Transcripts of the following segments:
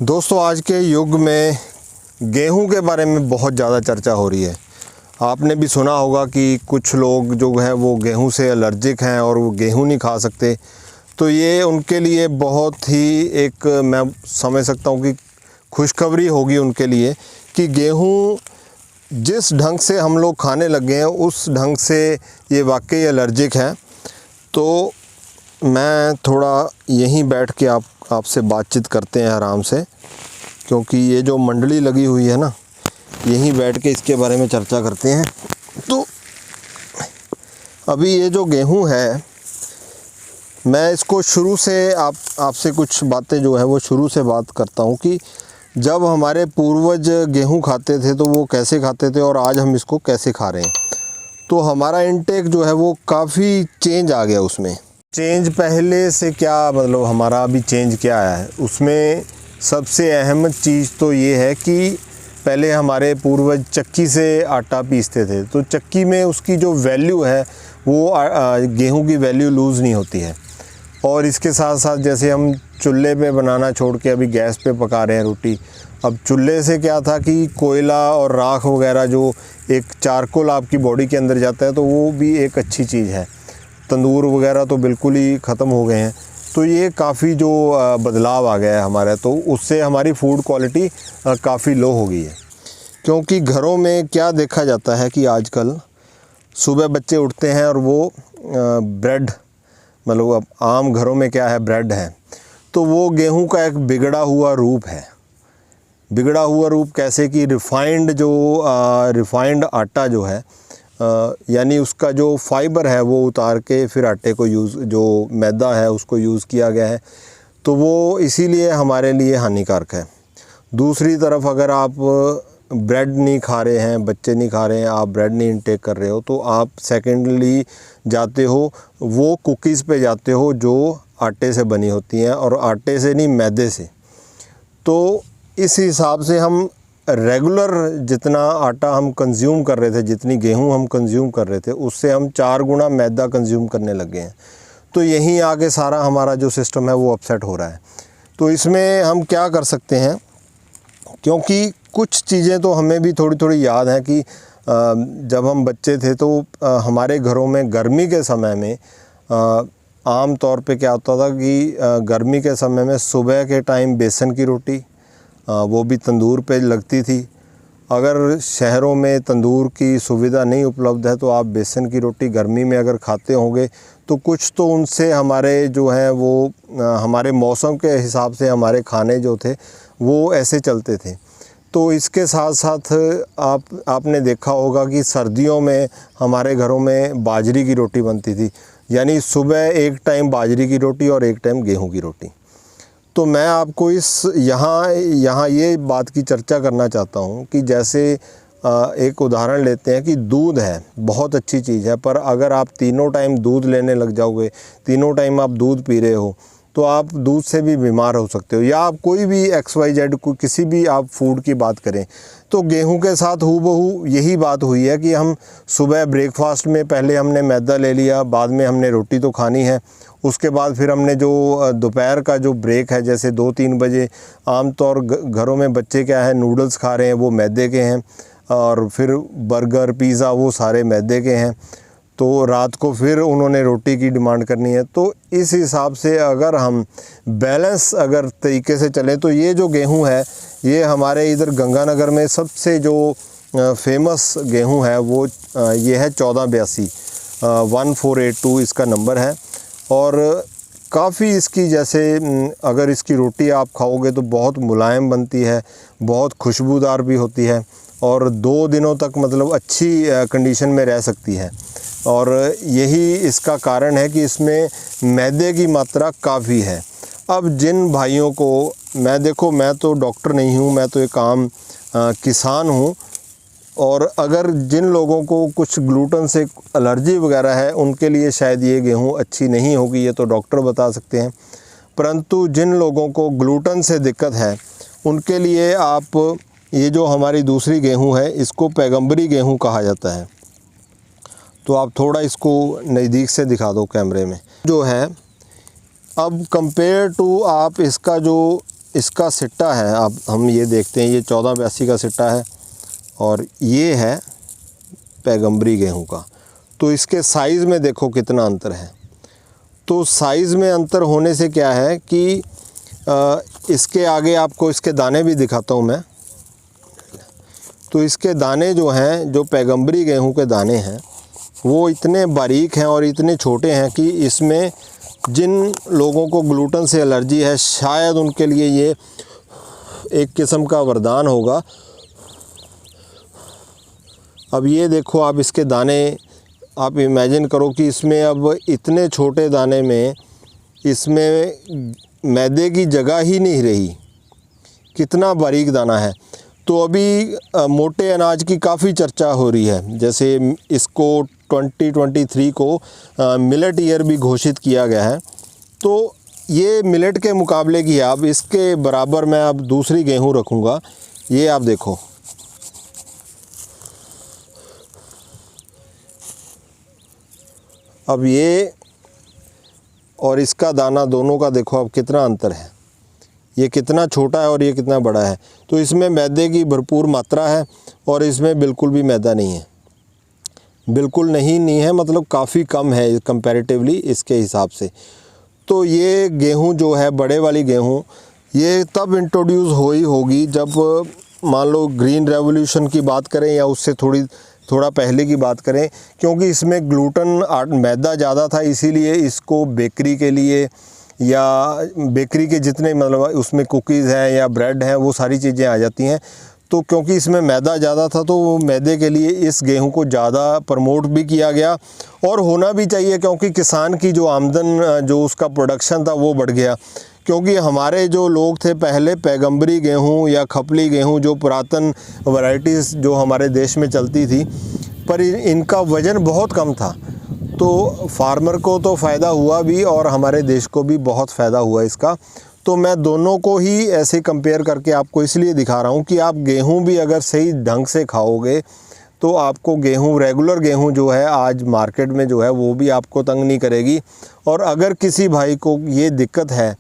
दोस्तों, आज के युग में गेहूं के बारे में बहुत ज़्यादा चर्चा हो रही है। आपने भी सुना होगा कि कुछ लोग जो है वो गेहूं से एलर्जिक हैं और वो गेहूं नहीं खा सकते। तो ये उनके लिए बहुत ही एक मैं समझ सकता हूँ कि खुशखबरी होगी उनके लिए कि गेहूं जिस ढंग से हम लोग खाने लगे हैं उस ढंग से ये वाकई एलर्जिक है। तो मैं थोड़ा यहीं बैठ के आपसे बातचीत करते हैं आराम से, क्योंकि ये जो मंडली लगी हुई है ना, यहीं बैठ के इसके बारे में चर्चा करते हैं। तो अभी ये जो गेहूं है, मैं इसको शुरू से आपसे कुछ बातें जो है वो शुरू से बात करता हूं कि जब हमारे पूर्वज गेहूं खाते थे तो वो कैसे खाते थे और आज हम इसको कैसे खा रहे हैं। तो हमारा इनटेक जो है वो काफ़ी चेंज आ गया। उसमें चेंज पहले से क्या मतलब हमारा अभी चेंज क्या आया है, उसमें सबसे अहम चीज़ तो ये है कि पहले हमारे पूर्वज चक्की से आटा पीसते थे। तो चक्की में उसकी जो वैल्यू है वो गेहूं की वैल्यू लूज़ नहीं होती है। और इसके साथ साथ जैसे हम चूल्हे पे बनाना छोड़ के अभी गैस पे पका रहे हैं रोटी। अब चूल्हे से क्या था कि कोयला और राख वगैरह जो एक चारकोल आपकी बॉडी के अंदर जाता है, तो वो भी एक अच्छी चीज़ है। तंदूर वगैरह तो बिल्कुल ही ख़त्म हो गए हैं। तो ये काफ़ी जो बदलाव आ गया है हमारा, तो उससे हमारी फूड क्वालिटी काफ़ी लो हो गई है। क्योंकि घरों में क्या देखा जाता है कि आजकल सुबह बच्चे उठते हैं और वो ब्रेड, मतलब अब आम घरों में क्या है, ब्रेड है, तो वो गेहूं का एक बिगड़ा हुआ रूप है। बिगड़ा हुआ रूप कैसे कि रिफाइंड आटा जो है, यानी उसका जो फाइबर है वो उतार के फिर आटे को जो मैदा है उसको यूज़ किया गया है। तो वो इसीलिए हमारे लिए हानिकारक है। दूसरी तरफ अगर आप ब्रेड नहीं खा रहे हैं, बच्चे नहीं खा रहे हैं, आप ब्रेड नहीं इनटेक कर रहे हो, तो आप सेकेंडली जाते हो वो कुकीज़ पे जाते हो जो आटे से बनी होती हैं, और आटे से नहीं, मैदे से। तो इस हिसाब से हम रेगुलर जितना आटा हम कंज्यूम कर रहे थे, जितनी गेहूं हम कंज्यूम कर रहे थे, उससे हम 4 गुना मैदा कंज्यूम करने लगे हैं। तो यहीं आगे सारा हमारा जो सिस्टम है वो अपसेट हो रहा है। तो इसमें हम क्या कर सकते हैं, क्योंकि कुछ चीज़ें तो हमें भी थोड़ी थोड़ी याद है कि जब हम बच्चे थे तो हमारे घरों में गर्मी के समय में आम तौर पे क्या होता था कि गर्मी के समय में सुबह के टाइम बेसन की रोटी, वो भी तंदूर पे लगती थी। अगर शहरों में तंदूर की सुविधा नहीं उपलब्ध है तो आप बेसन की रोटी गर्मी में अगर खाते होंगे तो कुछ तो उनसे हमारे जो है वो हमारे मौसम के हिसाब से हमारे खाने जो थे वो ऐसे चलते थे। तो इसके साथ साथ आपने देखा होगा कि सर्दियों में हमारे घरों में बाजरी की रोटी बनती थी, यानी सुबह एक टाइम बाजरी की रोटी और एक टाइम गेहूं की रोटी। तो मैं आपको यहाँ ये बात की चर्चा करना चाहता हूँ कि जैसे एक उदाहरण लेते हैं कि दूध है, बहुत अच्छी चीज़ है, पर अगर आप तीनों टाइम दूध लेने लग जाओगे, तीनों टाइम आप दूध पी रहे हो, तो आप दूध से भी बीमार हो सकते हो। या आप कोई भी XYZ को किसी भी आप फूड की बात करें, तो गेहूं के साथ हूबहू यही बात हुई है कि हम सुबह ब्रेकफास्ट में पहले हमने मैदा ले लिया, बाद में हमने रोटी तो खानी है, उसके बाद फिर हमने जो दोपहर का जो ब्रेक है, जैसे 2-3 बजे आमतौर घरों में बच्चे क्या है नूडल्स खा रहे हैं, वो मैदे के हैं, और फिर बर्गर पिज़्ज़ा वो सारे मैदे के हैं। तो रात को फिर उन्होंने रोटी की डिमांड करनी है। तो इस हिसाब से अगर हम बैलेंस अगर तरीके से चलें तो ये जो गेहूं है, ये हमारे इधर गंगानगर में सबसे जो फेमस गेहूं है वो ये है 1482 1482 इसका नंबर है। और काफ़ी इसकी जैसे अगर इसकी रोटी आप खाओगे तो बहुत मुलायम बनती है, बहुत खुशबूदार भी होती है, और 2 दिनों तक मतलब अच्छी कंडीशन में रह सकती है। और यही इसका कारण है कि इसमें मैदे की मात्रा काफ़ी है। अब जिन भाइयों को मैं तो डॉक्टर नहीं हूँ, मैं तो एक आम किसान हूँ, और अगर जिन लोगों को कुछ ग्लूटेन से एलर्जी वगैरह है उनके लिए शायद ये गेहूं अच्छी नहीं होगी, ये तो डॉक्टर बता सकते हैं। परंतु जिन लोगों को ग्लूटेन से दिक्कत है उनके लिए आप ये जो हमारी दूसरी गेहूं है इसको पैगंबरी गेहूं कहा जाता है। तो आप थोड़ा इसको नज़दीक से दिखा दो कैमरे में, जो है अब कंपेयर टू आप इसका जो इसका सिट्टा है, आप हम ये देखते हैं, ये 1482 का सिट्टा है और ये है पैगंबरी गेहूं का। तो इसके साइज़ में देखो कितना अंतर है। तो साइज़ में अंतर होने से क्या है कि इसके आगे आपको इसके दाने भी दिखाता हूँ मैं। तो इसके दाने जो हैं, जो पैगंबरी गेहूं के दाने हैं, वो इतने बारीक हैं और इतने छोटे हैं कि इसमें जिन लोगों को ग्लूटेन से एलर्जी है, शायद उनके लिए ये एक किस्म का वरदान होगा। अब ये देखो, आप इसके दाने आप इमेजिन करो कि इसमें अब इतने छोटे दाने में इसमें मैदे की जगह ही नहीं रही, कितना बारीक दाना है। तो अभी मोटे अनाज की काफ़ी चर्चा हो रही है, जैसे इसको 2023 को मिलेट ईयर भी घोषित किया गया है। तो ये मिलेट के मुकाबले की, अब इसके बराबर मैं अब दूसरी गेहूं रखूँगा। ये आप देखो, अब ये और इसका दाना दोनों का देखो अब कितना अंतर है, ये कितना छोटा है और ये कितना बड़ा है। तो इसमें मैदे की भरपूर मात्रा है और इसमें बिल्कुल भी मैदा नहीं है, बिल्कुल नहीं है, मतलब काफ़ी कम है कंपैरेटिवली इसके हिसाब से। तो ये गेहूं जो है, बड़े वाली गेहूं, ये तब इंट्रोड्यूस हुई होगी जब मान लो ग्रीन रेवोल्यूशन की बात करें या उससे थोड़ा पहले की बात करें, क्योंकि इसमें ग्लूटेन मैदा ज़्यादा था, इसीलिए इसको बेकरी के लिए या बेकरी के जितने मतलब उसमें कुकीज़ हैं या ब्रेड हैं, वो सारी चीज़ें आ जाती हैं। तो क्योंकि इसमें मैदा ज़्यादा था तो वो मैदे के लिए इस गेहूं को ज़्यादा प्रमोट भी किया गया, और होना भी चाहिए, क्योंकि किसान की जो आमदन, जो उसका प्रोडक्शन था वो बढ़ गया। क्योंकि हमारे जो लोग थे पहले, पैगंबरी गेहूं या खपली गेहूं, जो पुरातन वैरायटीज़ जो हमारे देश में चलती थी, पर इनका वज़न बहुत कम था। तो फार्मर को तो फ़ायदा हुआ भी और हमारे देश को भी बहुत फ़ायदा हुआ इसका। तो मैं दोनों को ही ऐसे कंपेयर करके आपको इसलिए दिखा रहा हूँ कि आप गेहूं भी अगर सही ढंग से खाओगे तो आपको गेहूं, रेगुलर गेहूं जो है आज मार्केट में जो है, वो भी आपको तंग नहीं करेगी। और अगर किसी भाई को ये दिक्कत है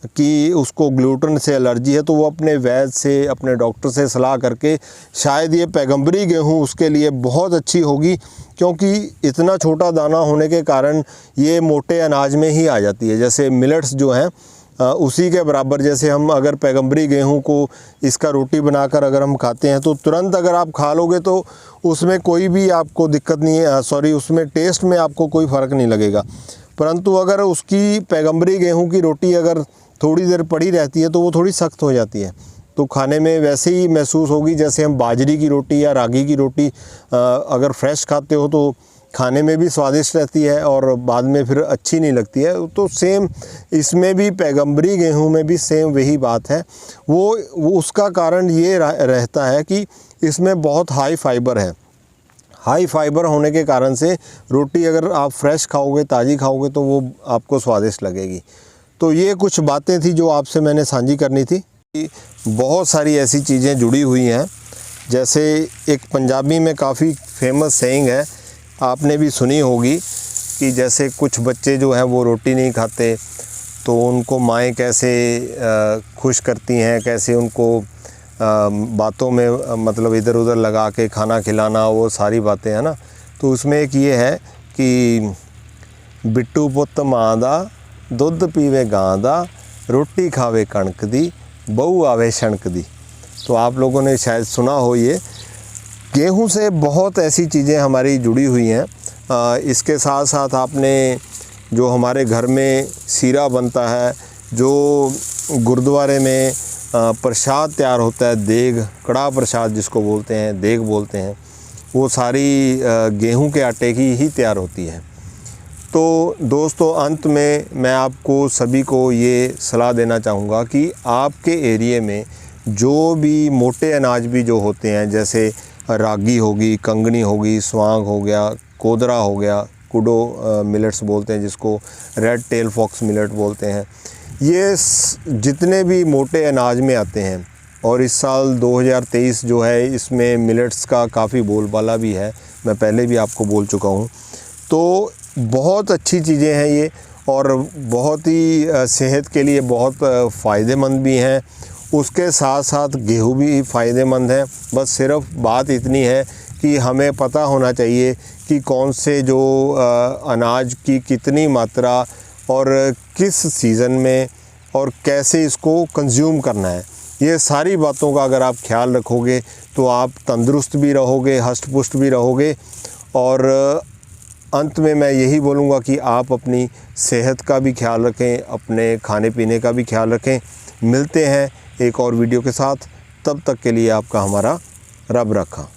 कि उसको ग्लूटेन से एलर्जी है, तो वो अपने वैद्य से, अपने डॉक्टर से सलाह करके शायद ये पैगंबरी गेहूं उसके लिए बहुत अच्छी होगी, क्योंकि इतना छोटा दाना होने के कारण ये मोटे अनाज में ही आ जाती है। जैसे मिलेट्स जो हैं उसी के बराबर, जैसे हम अगर पैगंबरी गेहूं को इसका रोटी बनाकर अगर हम खाते हैं तो तुरंत अगर आप खा लोगे तो उसमें कोई भी आपको दिक्कत नहीं है, उसमें टेस्ट में आपको कोई फ़र्क नहीं लगेगा। परंतु अगर उसकी पैगंबरी गेहूं की रोटी अगर थोड़ी देर पड़ी रहती है तो वो थोड़ी सख्त हो जाती है, तो खाने में वैसे ही महसूस होगी जैसे हम बाजरी की रोटी या रागी की रोटी अगर फ्रेश खाते हो तो खाने में भी स्वादिष्ट रहती है और बाद में फिर अच्छी नहीं लगती है। तो सेम इसमें भी, पैगंबरी गेहूं में भी सेम वही बात है। वो उसका कारण ये रहता है कि इसमें बहुत हाई फाइबर है। हाई फाइबर होने के कारण से रोटी अगर आप फ्रेश खाओगे, ताज़ी खाओगे, तो वो आपको स्वादिष्ट लगेगी। तो ये कुछ बातें थी जो आपसे मैंने साझी करनी थी। बहुत सारी ऐसी चीज़ें जुड़ी हुई हैं, जैसे एक पंजाबी में काफ़ी फेमस सेइंग है, आपने भी सुनी होगी, कि जैसे कुछ बच्चे जो हैं वो रोटी नहीं खाते तो उनको माएँ कैसे खुश करती हैं, कैसे उनको बातों में मतलब इधर उधर लगा के खाना खिलाना, वो सारी बातें हैं ना। तो उसमें एक ये है कि बिट्टू पुत्त माँ दा, दुध पीवे गां दा, रोटी खावे कणक दी, बहू आवे शणक दी। तो आप लोगों ने शायद सुना हो ये। गेहूं से बहुत ऐसी चीज़ें हमारी जुड़ी हुई हैं। इसके साथ साथ आपने जो हमारे घर में सीरा बनता है, जो गुरुद्वारे में प्रसाद तैयार होता है, देग, कड़ा प्रसाद जिसको बोलते हैं, देग बोलते हैं, वो सारी गेहूं के आटे की ही तैयार होती है। तो दोस्तों, अंत में मैं आपको सभी को ये सलाह देना चाहूँगा कि आपके एरिए में जो भी मोटे अनाज भी जो होते हैं, जैसे रागी होगी, कंगनी होगी, स्वांग हो गया, कोदरा हो गया, कुडो मिलेट्स बोलते हैं जिसको, रेड टेल फॉक्स मिलेट बोलते हैं, ये जितने भी मोटे अनाज में आते हैं, और इस साल 2023 जो है इसमें मिलेट्स का काफ़ी बोलबाला भी है, मैं पहले भी आपको बोल चुका हूँ। तो बहुत अच्छी चीज़ें हैं ये, और बहुत ही सेहत के लिए बहुत फ़ायदेमंद भी हैं। उसके साथ साथ गेहूँ भी फ़ायदेमंद है। बस सिर्फ बात इतनी है कि हमें पता होना चाहिए कि कौन से जो अनाज की कितनी मात्रा और किस सीज़न में और कैसे इसको कंज्यूम करना है। ये सारी बातों का अगर आप ख्याल रखोगे तो आप तंदुरुस्त भी रहोगे, हष्ट पुष्ट भी रहोगे। और अंत में मैं यही बोलूँगा कि आप अपनी सेहत का भी ख्याल रखें, अपने खाने पीने का भी ख्याल रखें। मिलते हैं एक और वीडियो के साथ, तब तक के लिए आपका हमारा रब रखा।